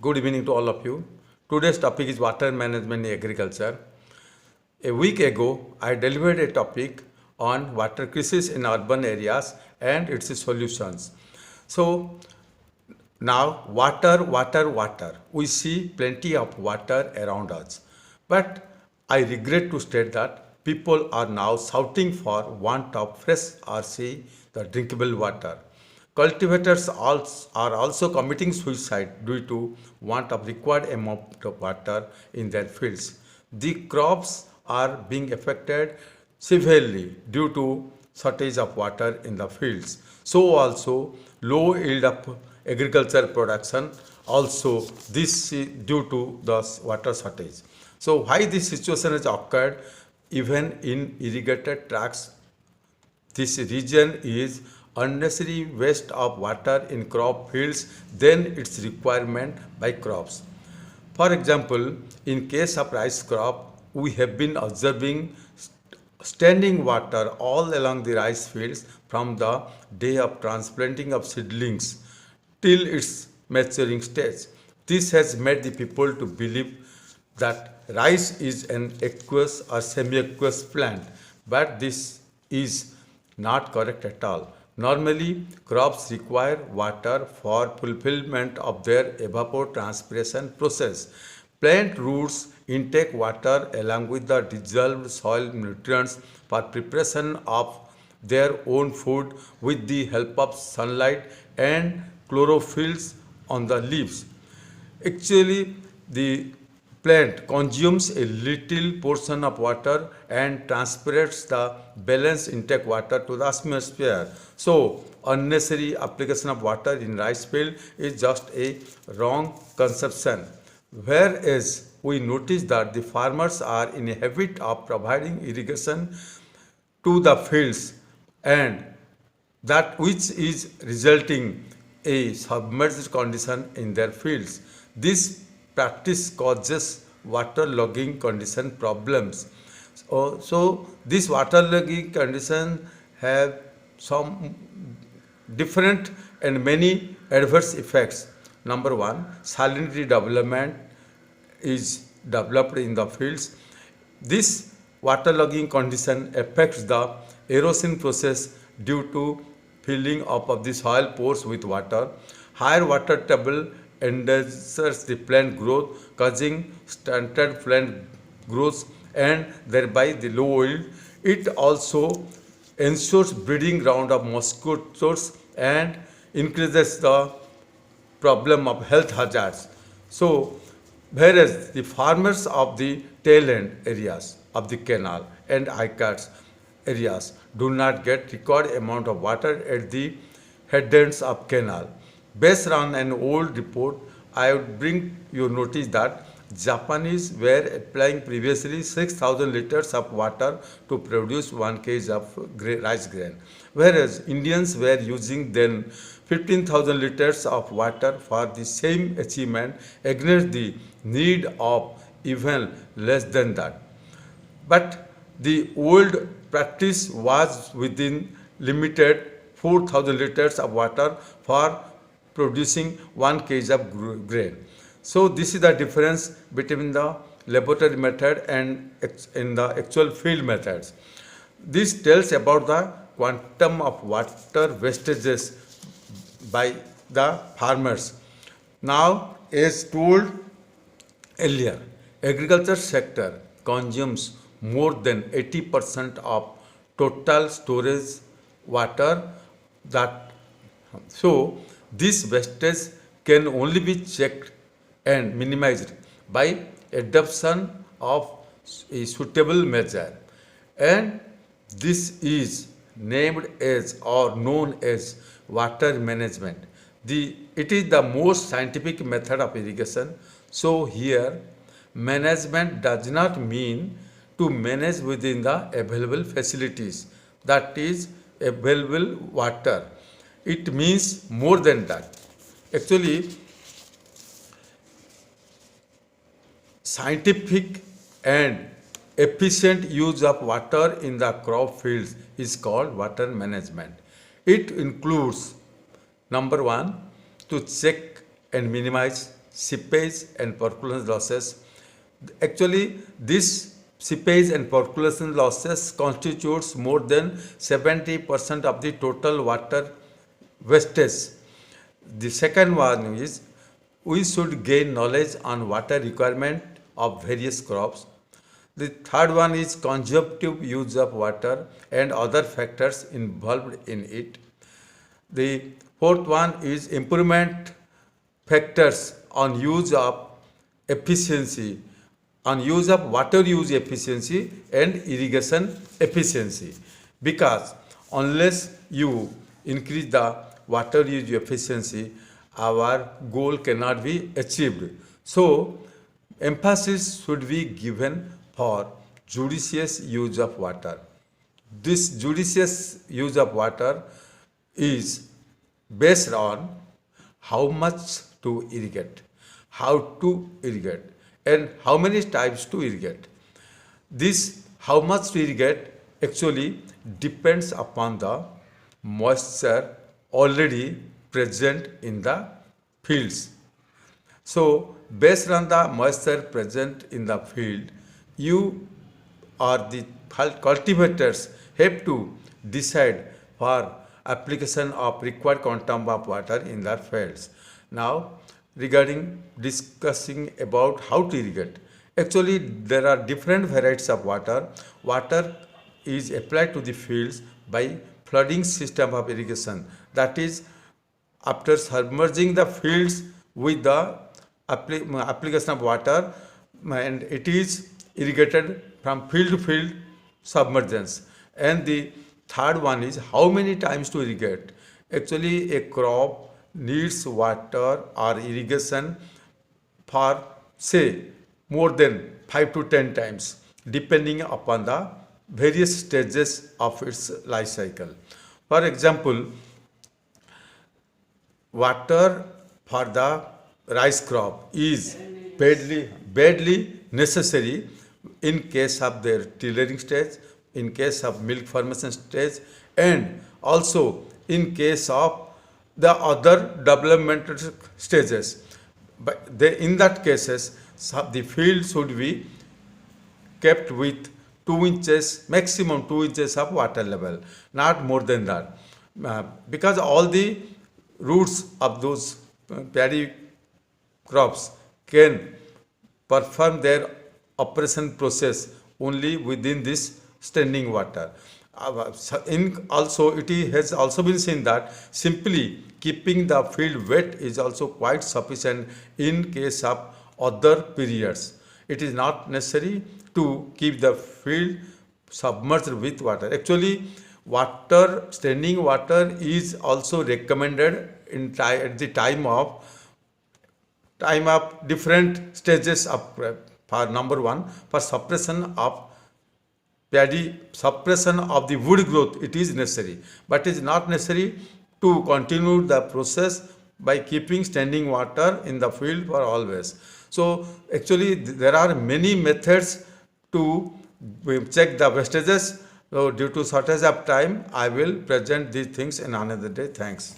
Good evening to all of you. Today's topic is water management in agriculture. A week ago, I delivered a topic on water crisis in urban areas and its solutions. So now, water. We see plenty of water around us. But I regret to state that people are now shouting for want of fresh or say the drinkable water. Cultivators are also committing suicide due to want of required amount of water in their fields. The crops are being affected severely due to shortage of water in the fields. So also low yield of agriculture production also this is due to the water shortage. So why this situation has occurred even in irrigated tracts, this region is unnecessary waste of water in crop fields than its requirement by crops. For example, in case of rice crop, we have been observing standing water all along the rice fields from the day of transplanting of seedlings till its maturing stage. This has made the people to believe that rice is an aqueous or semi-aqueous plant, but this is not correct at all. Normally, crops require water for fulfillment of their evapotranspiration process. Plant roots intake water along with the dissolved soil nutrients for preparation of their own food with the help of sunlight and chlorophylls on the leaves. Actually, the plant consumes a little portion of water and transpires the balance intake water to the atmosphere. So, unnecessary application of water in rice field is just a wrong conception. Whereas we notice that the farmers are in a habit of providing irrigation to the fields and that which is resulting a submerged condition in their fields. This practice causes waterlogging condition problems. So this waterlogging condition have some different and many adverse effects. Number one, salinity development is developed in the fields. This waterlogging condition affects the erosion process due to filling up of the soil pores with water. Higher water table endangers the plant growth, causing stunted plant growth and thereby the low yield. It also ensures breeding ground of mosquitoes and increases the problem of health hazards. So, whereas the farmers of the tail end areas of the canal and ICATs areas do not get required amount of water at the head ends of canal. Based on an old report, I would bring you notice that Japanese were applying previously 6,000 liters of water to produce 1 kg of rice grain, whereas Indians were using then 15,000 liters of water for the same achievement against the need of even less than that. But the old practice was within limited 4,000 liters of water for producing 1 kg of grain. So this is the difference between the laboratory method and in the actual field methods. This tells about the quantum of water wastages by the farmers. Now, as told earlier, agriculture sector consumes more than 80% of total storage water that so this wastage can only be checked and minimized by adoption of a suitable measure, and this is named as or known as water management. It is the most scientific method of irrigation. So here management does not mean to manage within the available facilities, that is available water. It means more than that. Actually, scientific and efficient use of water in the crop fields is called water management. It includes number one, to check and minimize seepage and percolation losses. Actually, this seepage and percolation losses constitutes more than 70% of the total water wastage. The second one is we should gain knowledge on water requirement of various crops. The third one is consumptive use of water and other factors involved in it. The fourth one is improvement factors on use of efficiency, on use of water use efficiency and irrigation efficiency. Because unless you increase the water use efficiency, our goal cannot be achieved. So, emphasis should be given for judicious use of water. This judicious use of water is based on how much to irrigate, how to irrigate, and how many types to irrigate. This how much to irrigate actually depends upon the moisture already present in the fields. So, based on the moisture present in the field, you or the cultivators have to decide for application of required quantum of water in their fields. Now, regarding discussing about how to irrigate, actually there are different varieties of water. Water is applied to the fields by flooding system of irrigation. That is, after submerging the fields with the application of water, and it is irrigated from field to field submergence. And the third one is how many times to irrigate. Actually, a crop needs water or irrigation for say more than 5 to 10 times depending upon the various stages of its life cycle. For example, water for the rice crop is badly necessary in case of their tillering stage, in case of milk formation stage, and also in case of the other developmental stages. But in that cases, the field should be kept with 2 inches, maximum 2 inches of water level, not more than that. Because all the roots of those paddy crops can perform their operation process only within this standing water. Also, has also been seen that simply keeping the field wet is also quite sufficient in case of other periods. It is not necessary to keep the field submerged with water. Actually, standing water is also recommended at the time of different stages of for number one, for suppression of the wood growth, it is necessary, but it is not necessary to continue the process by keeping standing water in the field for always. So actually there are many methods to check the wastages. So due to shortage of time, I will present these things in another day. Thanks.